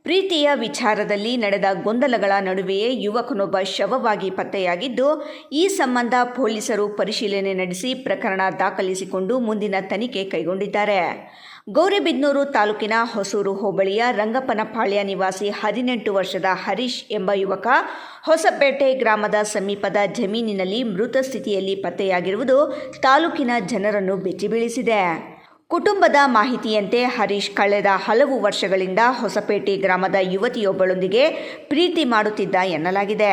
ಪ್ರೀತಿಯ ವಿಚಾರದಲ್ಲಿ ನಡೆದ ಗೊಂದಲಗಳ ನಡುವೆಯೇ ಯುವಕನೊಬ್ಬ ಶವವಾಗಿ ಪತ್ತೆಯಾಗಿದ್ದು, ಈ ಸಂಬಂಧ ಪೊಲೀಸರು ಪರಿಶೀಲನೆ ನಡೆಸಿ ಪ್ರಕರಣ ದಾಖಲಿಸಿಕೊಂಡು ಮುಂದಿನ ತನಿಖೆ ಕೈಗೊಂಡಿದ್ದಾರೆ. ಗೌರಿಬಿದನೂರು ತಾಲೂಕಿನ ಹೊಸೂರು ಹೋಬಳಿಯ ರಂಗಪ್ಪನಪಾಳ್ಯ ನಿವಾಸಿ 18 ವರ್ಷದ ಹರೀಶ್ ಎಂಬ ಯುವಕ ಹೊಸಪೇಟೆ ಗ್ರಾಮದ ಸಮೀಪದ ಜಮೀನಿನಲ್ಲಿ ಮೃತ ಸ್ಥಿತಿಯಲ್ಲಿ ಪತ್ತೆಯಾಗಿರುವುದು ತಾಲೂಕಿನ ಜನರನ್ನು ಬೆಚ್ಚಿಬೀಳಿಸಿದೆ. ಕುಟುಂಬದ ಮಾಹಿತಿಯಂತೆ ಹರೀಶ್ ಕಳೆದ ಹಲವು ವರ್ಷಗಳಿಂದ ಹೊಸಪೇಟೆ ಗ್ರಾಮದ ಯುವತಿಯೊಬ್ಬಳೊಂದಿಗೆ ಪ್ರೀತಿ ಮಾಡುತ್ತಿದ್ದ ಎನ್ನಲಾಗಿದೆ.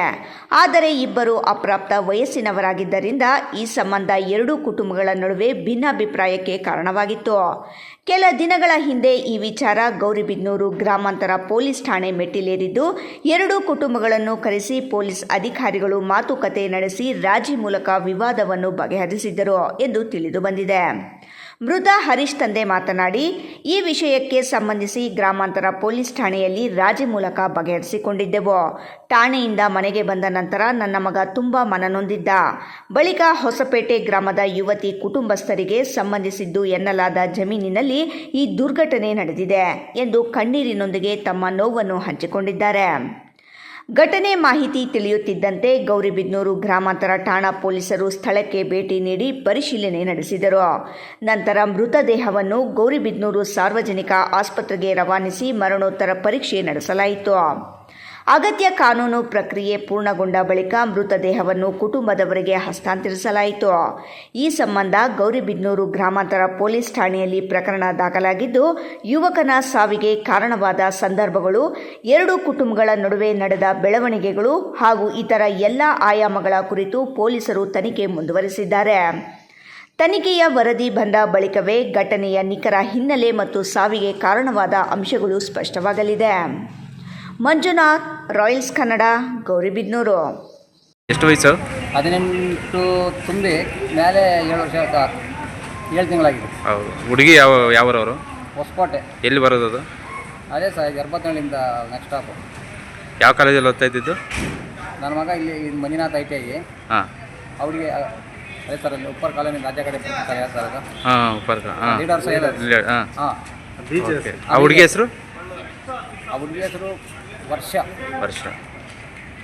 ಆದರೆ ಇಬ್ಬರು ಅಪ್ರಾಪ್ತ ವಯಸ್ಸಿನವರಾಗಿದ್ದರಿಂದ ಈ ಸಂಬಂಧ ಎರಡೂ ಕುಟುಂಬಗಳ ನಡುವೆ ಭಿನ್ನಾಭಿಪ್ರಾಯಕ್ಕೆ ಕಾರಣವಾಗಿತ್ತು. ಕೆಲ ದಿನಗಳ ಹಿಂದೆ ಈ ವಿಚಾರ ಗೌರಿಬಿದನೂರು ಗ್ರಾಮಾಂತರ ಪೊಲೀಸ್ ಠಾಣೆ ಮೆಟ್ಟಿಲೇರಿದ್ದು, ಎರಡೂ ಕುಟುಂಬಗಳನ್ನು ಕರೆಸಿ ಪೊಲೀಸ್ ಅಧಿಕಾರಿಗಳು ಮಾತುಕತೆ ನಡೆಸಿ ರಾಜಿ ಮೂಲಕ ವಿವಾದವನ್ನು ಬಗೆಹರಿಸಿದ್ದರು ಎಂದು ತಿಳಿದುಬಂದಿದೆ. ಮೃತ ಹರೀಶ್ ತಂದೆ ಮಾತನಾಡಿ, ಈ ವಿಷಯಕ್ಕೆ ಸಂಬಂಧಿಸಿ ಗ್ರಾಮಾಂತರ ಪೊಲೀಸ್ ಠಾಣೆಯಲ್ಲಿ ರಾಜಿ ಮೂಲಕ ಬಗೆಹರಿಸಿಕೊಂಡಿದ್ದೆವು. ಠಾಣೆಯಿಂದ ಮನೆಗೆ ಬಂದ ನಂತರ ನನ್ನ ಮಗ ತುಂಬ ಮನನೊಂದಿದ್ದ. ಬಳಿಕ ಹೊಸಪೇಟೆ ಗ್ರಾಮದ ಯುವತಿ ಕುಟುಂಬಸ್ಥರಿಗೆ ಸಂಬಂಧಿಸಿದ್ದು ಎನ್ನಲಾದ ಜಮೀನಿನಲ್ಲಿ ಈ ದುರ್ಘಟನೆ ನಡೆದಿದೆ ಎಂದು ಕಣ್ಣೀರಿನೊಂದಿಗೆ ತಮ್ಮ ನೋವನ್ನು ಹಂಚಿಕೊಂಡಿದ್ದಾರೆ. ಘಟನೆ ಮಾಹಿತಿ ತಿಳಿಯುತ್ತಿದ್ದಂತೆ ಗೌರಿಬಿದನೂರು ಗ್ರಾಮಾಂತರ ಠಾಣಾ ಪೊಲೀಸರು ಸ್ಥಳಕ್ಕೆ ಭೇಟಿ ನೀಡಿ ಪರಿಶೀಲನೆ ನಡೆಸಿದರು. ನಂತರ ಮೃತದೇಹವನ್ನು ಗೌರಿಬಿದನೂರು ಸಾರ್ವಜನಿಕ ಆಸ್ಪತ್ರೆಗೆ ರವಾನಿಸಿ ಮರಣೋತ್ತರ ಪರೀಕ್ಷೆ ನಡೆಸಲಾಯಿತು. ಅಗತ್ಯ ಕಾನೂನು ಪ್ರಕ್ರಿಯೆ ಪೂರ್ಣಗೊಂಡ ಬಳಿಕ ಮೃತದೇಹವನ್ನು ಕುಟುಂಬದವರಿಗೆ ಹಸ್ತಾಂತರಿಸಲಾಯಿತು. ಈ ಸಂಬಂಧ ಗೌರಿಬಿದನೂರು ಗ್ರಾಮಾಂತರ ಪೊಲೀಸ್ ಠಾಣೆಯಲ್ಲಿ ಪ್ರಕರಣ ದಾಖಲಾಗಿದ್ದು, ಯುವಕನ ಸಾವಿಗೆ ಕಾರಣವಾದ ಸಂದರ್ಭಗಳು, ಎರಡೂ ಕುಟುಂಬಗಳ ನಡುವೆ ನಡೆದ ಬೆಳವಣಿಗೆಗಳು ಹಾಗೂ ಇತರ ಎಲ್ಲ ಆಯಾಮಗಳ ಕುರಿತು ಪೊಲೀಸರು ತನಿಖೆ ಮುಂದುವರೆಸಿದ್ದಾರೆ. ತನಿಖೆಯ ವರದಿ ಬಂದ ಬಳಿಕವೇ ಘಟನೆಯ ನಿಖರ ಹಿನ್ನೆಲೆ ಮತ್ತು ಸಾವಿಗೆ ಕಾರಣವಾದ ಅಂಶಗಳು ಸ್ಪಷ್ಟವಾಗಲಿದೆ. ಮಂಜುನಾಥ್, ರಾಯಲ್ಸ್ ಕನ್ನಡ, ಗೌರಿಬಿದನೂರು. ಎಷ್ಟು ವಯಸ್ಸು? 18 ತುಂಬಿ ಮೇಲೆ 7 ವರ್ಷ 7 ತಿಂಗಳಾಗಿದೆ. ಹೌದು. ಹುಡುಗಿ ಯಾವರವರು? ಹೊಸಕೋಟೆ. ಎಲ್ಲಿ ಬರೋದು ಅದು? ಅದೇ ಸರ್, ಗರ್ಭತಳ್ಳಿಯಿಂದ ನೆಕ್ಸ್ಟ್ ಸ್ಟಾಪು. ಯಾವ ಕಾಲೇಜಲ್ಲಿ ಓದ್ತಾ ಇದ್ದಿದ್ದು? ನನ್ನ ಮಗ ಇಲ್ಲಿ ಮಂಜುನಾಥ್ ITI. ಹಾಂ. ಅವ್ರಿಗೆ ಅದೇ ಸರ್, ಅಲ್ಲಿ ಉಪ್ಪರ್ ಕಾಲೋನಿ ರಾಜ್ಯ ಕಡೆ ಸರ್ ಅದು. ಹಾಂ, ಉಪ್ಪರ್. ಹಾಂ, ಲೀಡರ್ ಸರ್. ಹಾಂ. ಹಾಂ. ಆ ಹುಡುಗಿ ಹೆಸರು? ಆ ಹುಡುಗಿ ಹೆಸರು ವರ್ಷ.